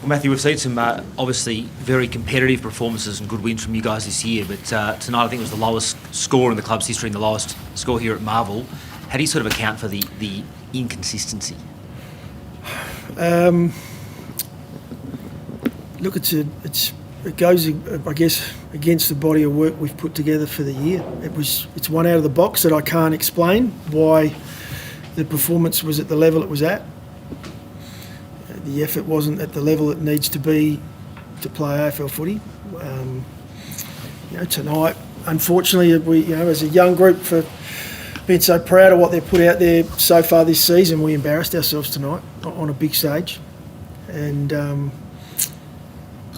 Well, Matthew, we've seen some obviously very competitive performances and good wins from you guys this year, but tonight I think it was the lowest score in the club's history and the lowest score here at Marvel. How do you sort of account for the inconsistency? Look, it goes, I guess, against the body of work we've put together for the year. It's one out of the box that I can't explain why the performance was at the level it was at. The effort wasn't at the level it needs to be to play AFL footy. Tonight, unfortunately, we, as a young group, for being so proud of what they've put out there so far this season, we embarrassed ourselves tonight on a big stage. And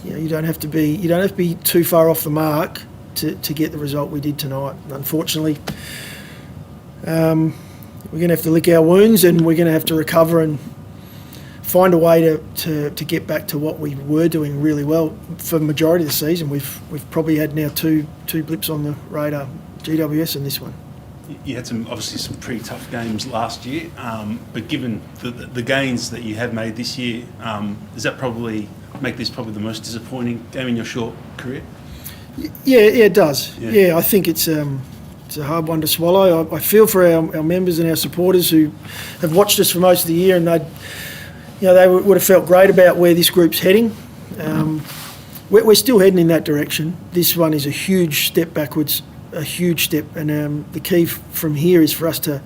you don't have to be too far off the mark to get the result we did tonight. Unfortunately, we're going to have to lick our wounds, and we're going to have to recover and find a way to get back to what we were doing really well for the majority of the season. We've probably had now two blips on the radar, GWS and this one. You had obviously some pretty tough games last year, but given the gains that you have made this year, does that probably make this probably the most disappointing game in your short career? Yeah, it does. Yeah, I think it's a hard one to swallow. I feel for our members and our supporters who have watched us for most of the year, and they would have felt great about where this group's heading. We're still heading in that direction. This one is a huge step backwards, a huge step, and the key from here is for us to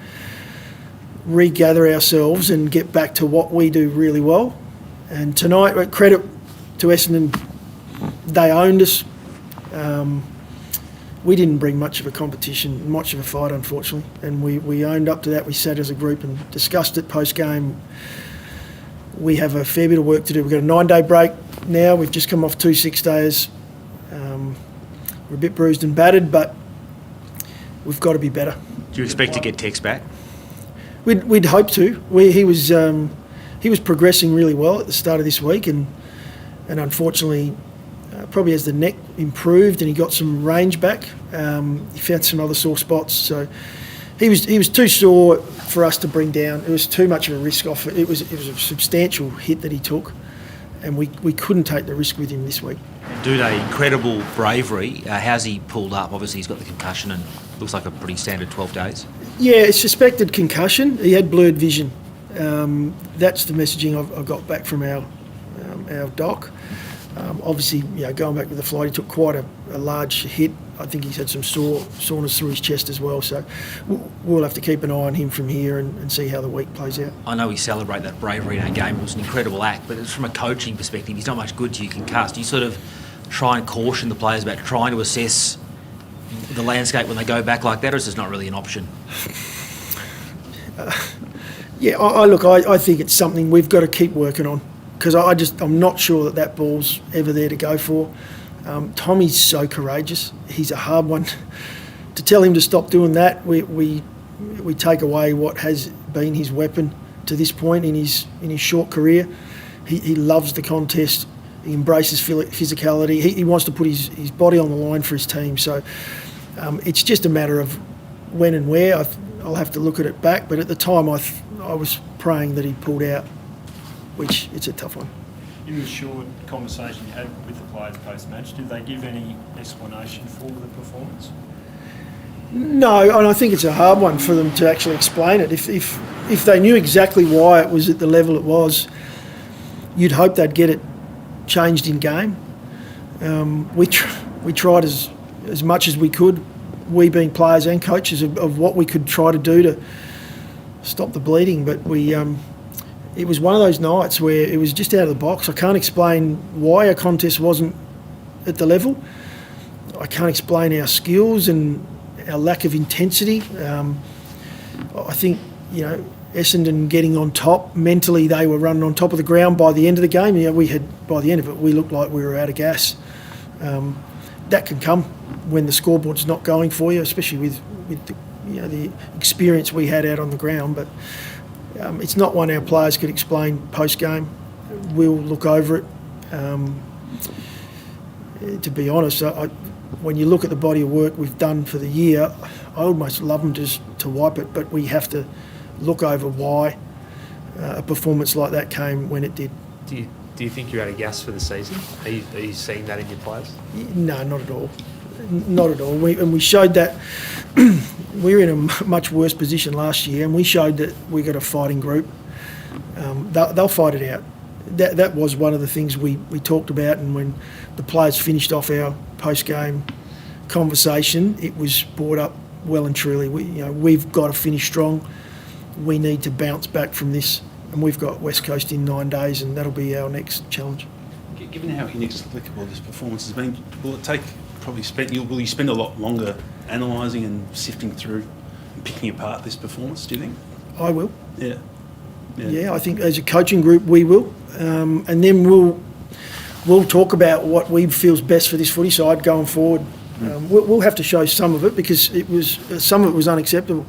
regather ourselves and get back to what we do really well. And tonight, credit to Essendon, they owned us. We didn't bring much of a competition, much of a fight, unfortunately, and we owned up to that. We sat as a group and discussed it post-game. We have a fair bit of work to do. We've got a 9-day break now. We've just come off 2 6-days. We're a bit bruised and battered, but we've got to be better. Do you expect to get Tex back? We'd hope to. He was progressing really well at the start of this week, and unfortunately, probably as the neck improved and he got some range back, he found some other sore spots. So he was too sore for us to bring down. It was too much of a risk off. It was a substantial hit that he took, and we couldn't take the risk with him this week. Dude, incredible bravery. How's he pulled up? Obviously, he's got the concussion and looks like a pretty standard 12 days. Yeah, it's suspected concussion. He had blurred vision. That's the messaging I got back from our doc. Obviously, going back with the flight, he took quite a large hit. I think he's had some soreness through his chest as well. So we'll have to keep an eye on him from here and see how the week plays out. I know we celebrate that bravery in our game. It was an incredible act, but it's from a coaching perspective. He's not much good to you concussed. You sort of try and caution the players about trying to assess the landscape when they go back like that, or is this not really an option? I think it's something we've got to keep working on, because I'm not sure that ball's ever there to go for. Tommy's so courageous. He's a hard one. To tell him to stop doing that, we take away what has been his weapon to this point in his short career. He loves the contest. He embraces physicality. He wants to put his body on the line for his team. So it's just a matter of when and where. I'll have to look at it back. But at the time, I was praying that he pulled out, which it's a tough one. In the short conversation you had with the players post-match, did they give any explanation for the performance? No, and I think it's a hard one for them to actually explain it. If they knew exactly why it was at the level it was, you'd hope they'd get it changed in game. We tried as much as we could, we being players and coaches, of what we could try to do to stop the bleeding, but it was one of those nights where it was just out of the box. I can't explain why our contest wasn't at the level. I can't explain our skills and our lack of intensity. I think, Essendon getting on top, mentally they were running on top of the ground by the end of the game. By the end of it, we looked like we were out of gas. That can come when the scoreboard's not going for you, especially with the experience we had out on the ground. But it's not one our players could explain post-game. We'll look over it. To be honest, when you look at the body of work we've done for the year, I almost love them just to wipe it, but we have to look over why a performance like that came when it did. Do Do you think you're out of gas for the season? Are you seeing that in your players? No, not at all. Not at all. We showed that we were in a much worse position last year, and we showed that we got a fighting group. They'll fight it out. That was one of the things we talked about, and when the players finished off our post-game conversation, it was brought up well and truly. We've got to finish strong. We need to bounce back from this, and we've got West Coast in 9 days, and that'll be our next challenge. Given how inexplicable this performance has been, will you spend a lot longer analysing and sifting through and picking apart this performance, do you think? I will. Yeah, I think as a coaching group we will, and then we'll talk about what we feel's best for this footy side going forward. We'll have to show some of it because some of it was unacceptable,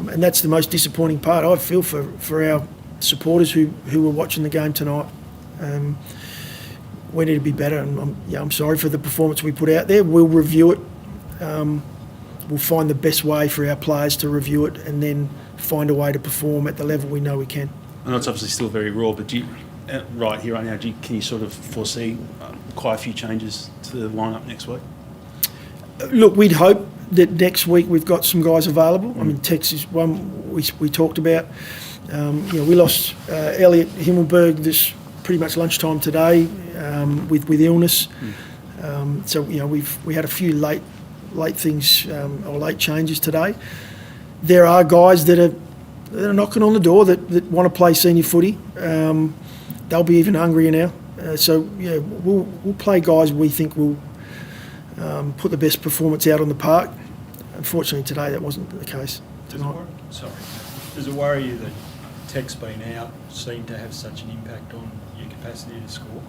and that's the most disappointing part I feel for our supporters who were watching the game tonight. We need to be better, and I'm sorry for the performance we put out there. We'll review it. We'll find the best way for our players to review it, and then find a way to perform at the level we know we can. I know it's obviously still very raw, but right here, right now, can you sort of foresee quite a few changes to the lineup next week? Look, we'd hope that next week we've got some guys available. I mean, Tex is one we talked about. We lost Elliot Himmelberg this pretty much lunchtime today with illness. So we had a few late things or late changes today. There are guys that are knocking on the door that want to play senior footy. They'll be even hungrier now. We'll play guys we think will put the best performance out on the park. Unfortunately, today that wasn't the case tonight. Does it worry you that Tech's being out seemed to have such an impact on your capacity to score?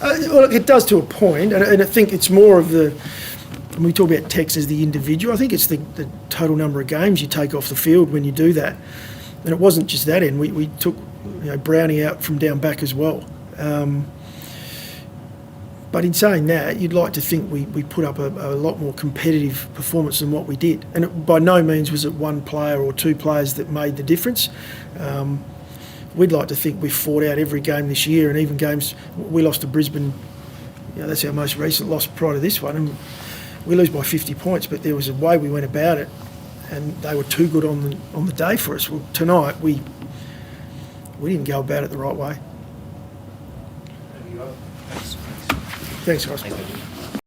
Well, it does to a point, and I think it's more of when we talk about Tex as the individual, I think it's the total number of games you take off the field when you do that. And it wasn't just that end. We took Brownie out from down back as well. But in saying that, you'd like to think we put up a lot more competitive performance than what we did. And it, by no means was it one player or two players that made the difference. We'd like to think we fought out every game this year, and even games we lost to Brisbane. That's our most recent loss prior to this one, and we lose by 50 points. But there was a way we went about it, and they were too good on the day for us. Well, tonight we didn't go about it the right way. Thanks, guys.